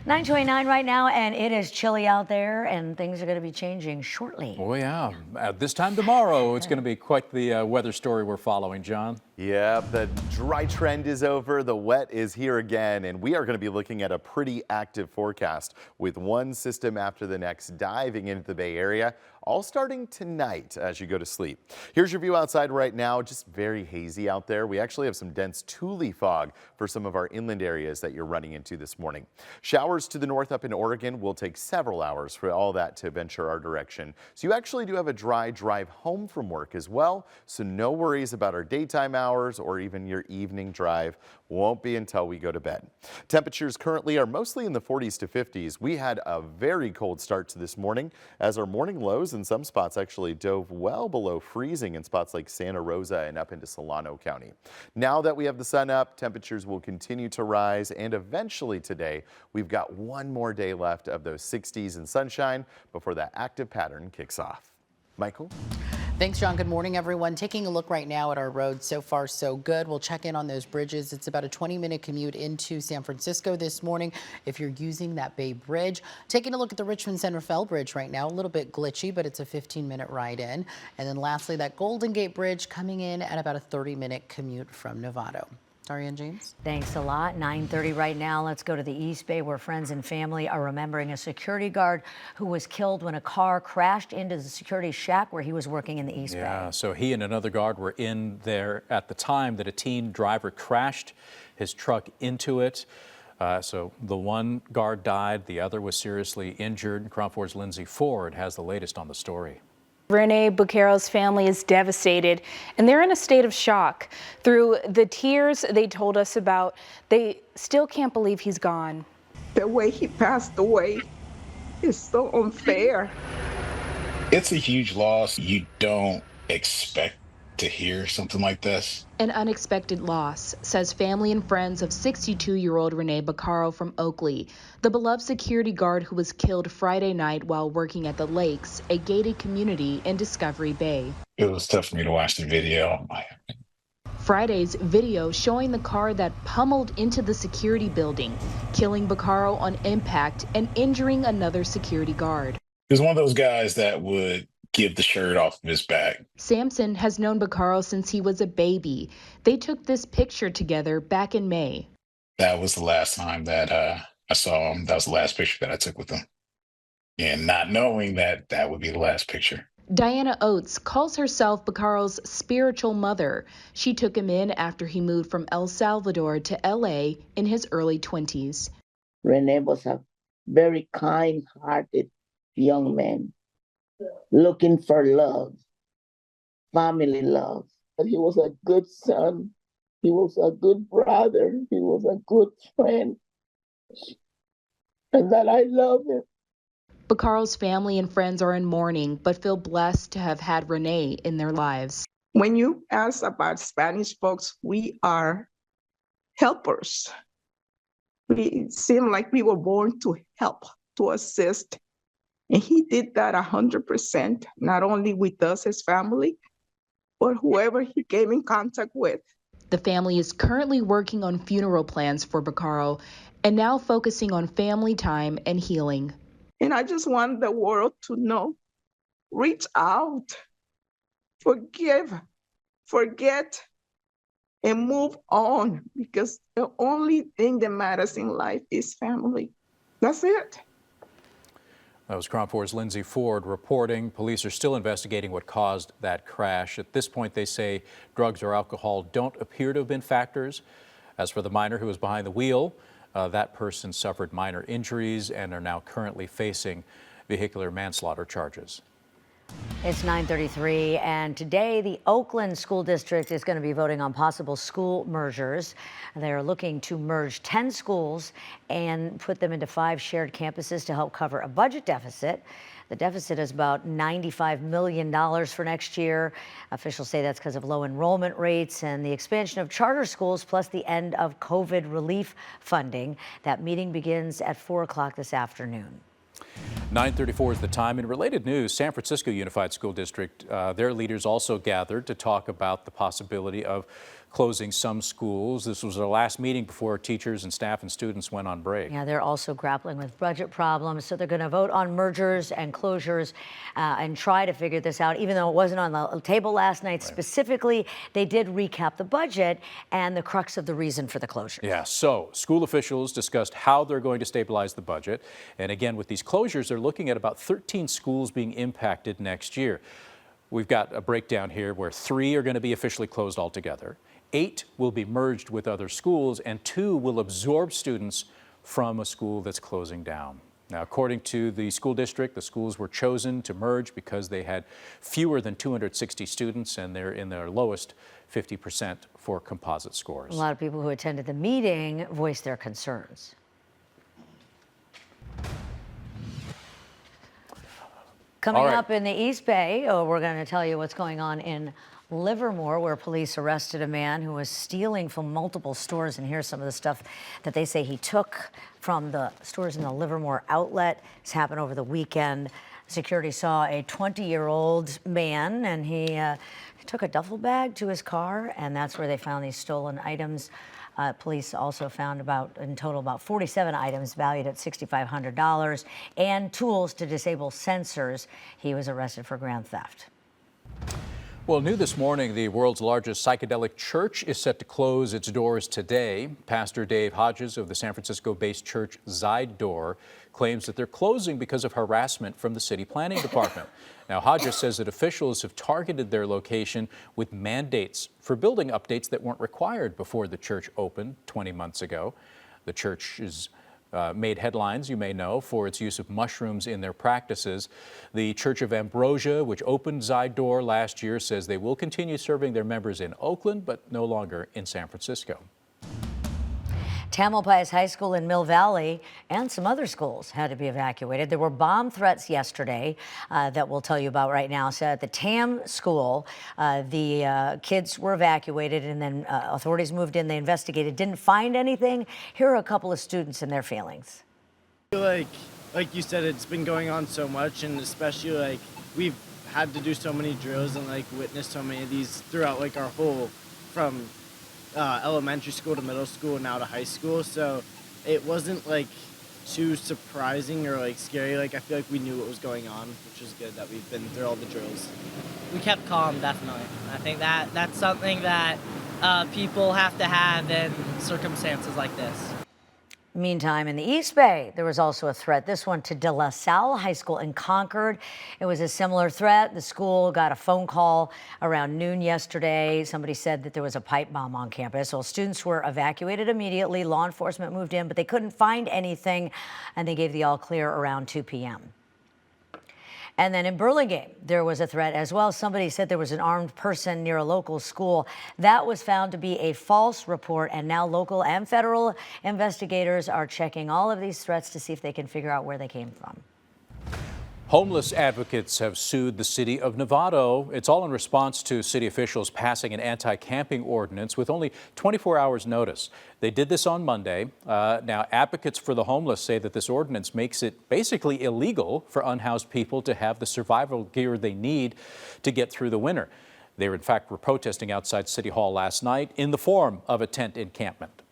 9:29 right now, and it is chilly out there, and things are going to be changing shortly. Oh, yeah. At this time tomorrow, it's going to be quite the weather story we're following, John. Yeah, the dry trend is over, the wet is here again, and we are going to be looking at a pretty active forecast with one system after the next diving into the Bay Area, all starting tonight as you go to sleep. Here's your view outside right now, just very hazy out there. We actually have some dense Thule fog for some of our inland areas that you're running into this morning. Showers to the north up in Oregon will take several hours for all that to venture our direction. So you actually do have a dry drive home from work as well, so no worries about our daytime hours or even your evening drive. Won't be until we go to bed. Temperatures currently are mostly in the 40s to 50s. We had a very cold start to this morning as our morning lows in some spots actually dove well below freezing in spots like Santa Rosa and up into Solano County. Now that we have the sun up, temperatures will continue to rise, and eventually today we've got one more day left of those 60s and sunshine before that active pattern kicks off. Michael? Thanks, John. Good morning, everyone. Taking a look right now at our roads. So far, so good. We'll check in on those bridges. It's about a 20-minute commute into San Francisco this morning if you're using that Bay Bridge. Taking a look at the Richmond Center Fell Bridge right now. A little bit glitchy, but it's a 15-minute ride in. And then lastly, that Golden Gate Bridge coming in at about a 30-minute commute from Novato. Darian James. Thanks a lot. 9:30 right now. Let's go to the East Bay, where friends and family are remembering a security guard who was killed when a car crashed into the security shack where he was working in the East Bay. Yeah, so he and another guard were in there at the time that a teen driver crashed his truck into it. So the one guard died, the other was seriously injured. KRON4's Lindsay Ford has the latest on the story. Rene Bucaro's family is devastated, and they're in a state of shock. Through the tears they told us about, they still can't believe he's gone. The way he passed away is so unfair. It's a huge loss. You don't expect to hear something like this. An unexpected loss, says family and friends of 62-year-old Rene Bucaro from Oakley, the beloved security guard who was killed Friday night while working at the Lakes, a gated community in Discovery Bay. It was tough for me to watch the video. Friday's video showing the car that pummeled into the security building, killing Bucaro on impact and injuring another security guard. He was one of those guys that would give the shirt off of his back. Samson has known Bucaro since he was a baby. They took this picture together back in May. That was the last time that I saw him. That was the last picture that I took with him. And not knowing that that would be the last picture. Diana Oates calls herself Bucaro's spiritual mother. She took him in after he moved from El Salvador to LA in his early 20s. Rene was a very kind-hearted young man, looking for love, family love. And he was a good son. He was a good brother. He was a good friend. And that I love him. Bucaro's family and friends are in mourning, but feel blessed to have had Rene in their lives. When you ask about Spanish folks, we are helpers. We seem like we were born to help, to assist. And he did that 100%, not only with us as family, but whoever he came in contact with. The family is currently working on funeral plans for Bucaro and now focusing on family time and healing. And I just want the world to know, reach out, forgive, forget, and move on, because the only thing that matters in life is family. That's it. That was KRON4's Lindsay Ford reporting. Police are still investigating what caused that crash. At this point, they say drugs or alcohol don't appear to have been factors. As for the minor who was behind the wheel, that person suffered minor injuries and are now currently facing vehicular manslaughter charges. It's 9:33, and today the Oakland School District is going to be voting on possible school mergers. They're looking to merge 10 schools and put them into 5 shared campuses to help cover a budget deficit. The deficit is about $95 million for next year. Officials say that's because of low enrollment rates and the expansion of charter schools, plus the end of COVID relief funding. That meeting begins at 4 o'clock this afternoon. 9:34 is the time. In related news, San Francisco Unified School District, their leaders also gathered to talk about the possibility of closing some schools. This was their last meeting before teachers and staff and students went on break. Yeah, they're also grappling with budget problems, so they're going to vote on mergers and closures and try to figure this out. Even though it wasn't on the table last night specifically, they did recap the budget and the crux of the reason for the closure. Yeah, so school officials discussed how they're going to stabilize the budget. And again, with these closures, they're looking at about 13 schools being impacted next year. We've got a breakdown here where 3 are going to be officially closed altogether. 8 will be merged with other schools, and 2 will absorb students from a school that's closing down. Now, according to the school district, the schools were chosen to merge because they had fewer than 260 students, and they're in their lowest 50% for composite scores. A lot of people who attended the meeting voiced their concerns. Coming up in the East Bay, we're going to tell you what's going on in Livermore, where police arrested a man who was stealing from multiple stores. And here's some of the stuff that they say he took from the stores in the Livermore outlet. This happened over the weekend. Security saw a 20-year-old man, and he took a duffel bag to his car, and that's where they found these stolen items. Police also found in total about 47 items valued at $6,500 and tools to disable sensors. He was arrested for grand theft. Well, new this morning, the world's largest psychedelic church is set to close its doors today. Pastor Dave Hodges of the San Francisco-based church Zide claims that they're closing because of harassment from the city planning department. Now, Hodges says that officials have targeted their location with mandates for building updates that weren't required before the church opened 20 months ago. The church is made headlines, you may know, for its use of mushrooms in their practices. The Church of Ambrosia, which opened Zide last year, says they will continue serving their members in Oakland, but no longer in San Francisco. Tamalpais High School in Mill Valley and some other schools had to be evacuated. There were bomb threats yesterday that we'll tell you about right now. So at the Tam school, the kids were evacuated, and then authorities moved in. They investigated, didn't find anything. Here are a couple of students and their feelings. Like you said, it's been going on so much, and especially we've had to do so many drills and witness so many of these throughout our whole from elementary school to middle school and now to high school, so it wasn't too surprising or scary. I feel like we knew what was going on, which was good that we've been through all the drills. We kept calm, definitely. I think that's something that people have to have in circumstances like this. Meantime, in the East Bay, there was also a threat, this one to De La Salle High School in Concord. It was a similar threat. The school got a phone call around noon yesterday. Somebody said that there was a pipe bomb on campus. So students were evacuated immediately. Law enforcement moved in, but they couldn't find anything, and they gave the all clear around 2 p.m. And then in Burlingame, there was a threat as well. Somebody said there was an armed person near a local school. That was found to be a false report, and now local and federal investigators are checking all of these threats to see if they can figure out where they came from. Homeless advocates have sued the city of Novato. It's all in response to city officials passing an anti-camping ordinance with only 24 hours notice. They did this on Monday. Now, advocates for the homeless say that this ordinance makes it basically illegal for unhoused people to have the survival gear they need to get through the winter. They were, in fact, protesting outside City Hall last night in the form of a tent encampment.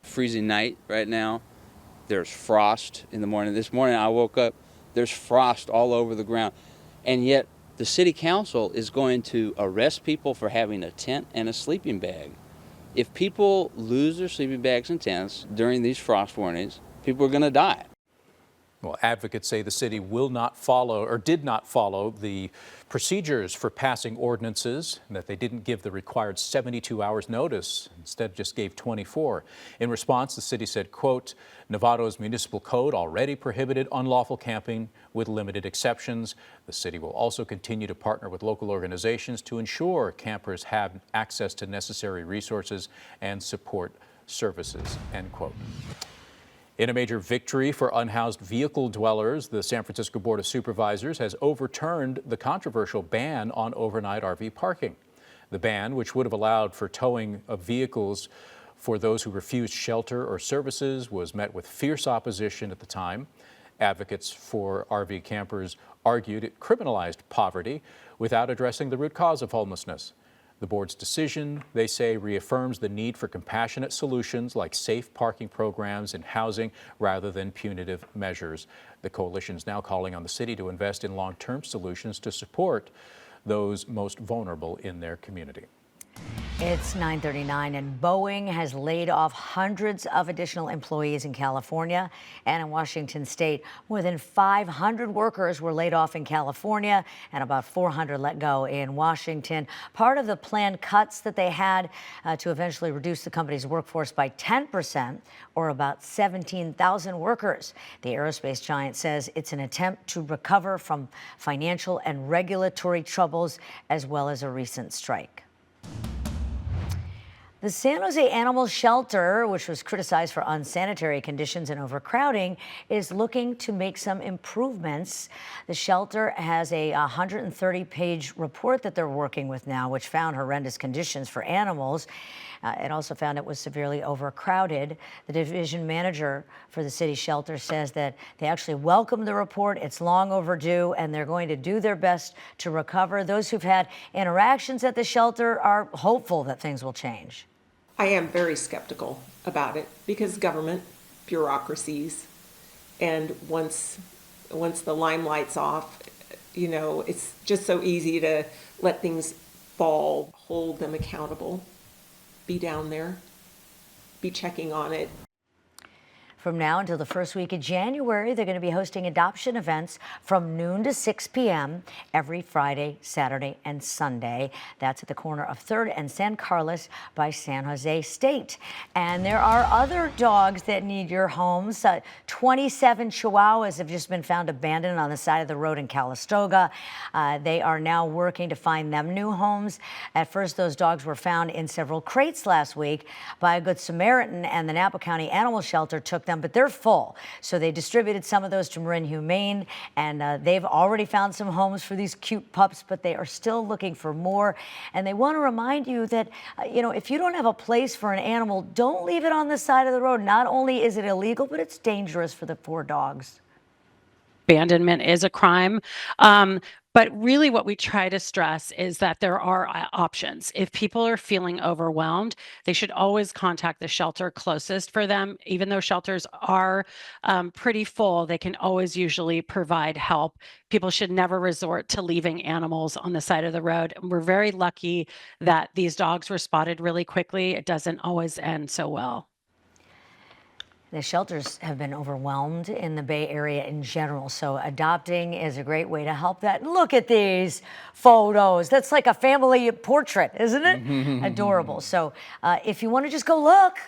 Freezing night right now. There's frost in the morning. This morning I woke up. There's frost all over the ground, and yet the city council is going to arrest people for having a tent and a sleeping bag. If people lose their sleeping bags and tents during these frost warnings, people are going to die. Well, advocates say the city will not follow or did not follow the procedures for passing ordinances, and that they didn't give the required 72 hours notice, instead just gave 24. In response, the city said, quote, Novato's municipal code already prohibited unlawful camping with limited exceptions. The city will also continue to partner with local organizations to ensure campers have access to necessary resources and support services, end quote. In a major victory for unhoused vehicle dwellers, the San Francisco Board of Supervisors has overturned the controversial ban on overnight RV parking. The ban, which would have allowed for towing of vehicles for those who refused shelter or services, was met with fierce opposition at the time. Advocates for RV campers argued it criminalized poverty without addressing the root cause of homelessness. The board's decision, they say, reaffirms the need for compassionate solutions like safe parking programs and housing rather than punitive measures. The coalition is now calling on the city to invest in long-term solutions to support those most vulnerable in their community. It's 9:39 and Boeing has laid off hundreds of additional employees in California and in Washington state. More than 500 workers were laid off in California and about 400 let go in Washington. Part of the planned cuts that they had to eventually reduce the company's workforce by 10%, or about 17,000 workers. The aerospace giant says it's an attempt to recover from financial and regulatory troubles as well as a recent strike. The San Jose Animal Shelter, which was criticized for unsanitary conditions and overcrowding, is looking to make some improvements. The shelter has a 130-page report that they're working with now, which found horrendous conditions for animals. It also found it was severely overcrowded. The division manager for the city shelter says that they actually welcome the report. It's long overdue, and they're going to do their best to recover. Those who've had interactions at the shelter are hopeful that things will change. I am very skeptical about it because government, bureaucracies, and once the limelight's off, you know, it's just so easy to let things fall, hold them accountable, be down there, be checking on it. From now until the first week of January, they're going to be hosting adoption events from noon to 6 p.m. every Friday, Saturday, and Sunday. That's at the corner of 3rd and San Carlos by San Jose State. And there are other dogs that need your homes. 27 Chihuahuas have just been found abandoned on the side of the road in Calistoga. They are now working to find them new homes. At first, those dogs were found in several crates last week by a Good Samaritan, and the Napa County Animal Shelter took them, but they're full. So they distributed some of those to Marin Humane, and they've already found some homes for these cute pups, but they are still looking for more. And they want to remind you that, you know, if you don't have a place for an animal, don't leave it on the side of the road. Not only is it illegal, but it's dangerous for the poor dogs. Abandonment is a crime. But really what we try to stress is that there are options. If people are feeling overwhelmed, they should always contact the shelter closest for them. Even though shelters are pretty full, they can always usually provide help. People should never resort to leaving animals on the side of the road. We're very lucky that these dogs were spotted really quickly. It doesn't always end so well. The shelters have been overwhelmed in the Bay Area in general, so adopting is a great way to help that. Look at these photos. That's like a family portrait, isn't it? Adorable. So if you want to just go look,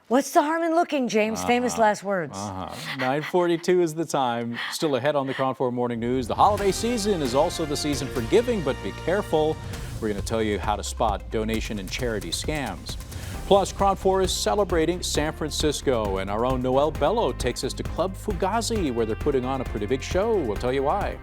what's the harm in looking, James? Famous last words. 9:42 is the time. Still ahead on the KRON4 Morning News. The holiday season is also the season for giving, but be careful. We're going to tell you how to spot donation and charity scams. Plus, KRON4 is celebrating San Francisco, and our own Noel Bello takes us to Club Fugazi, where they're putting on a pretty big show. We'll tell you why.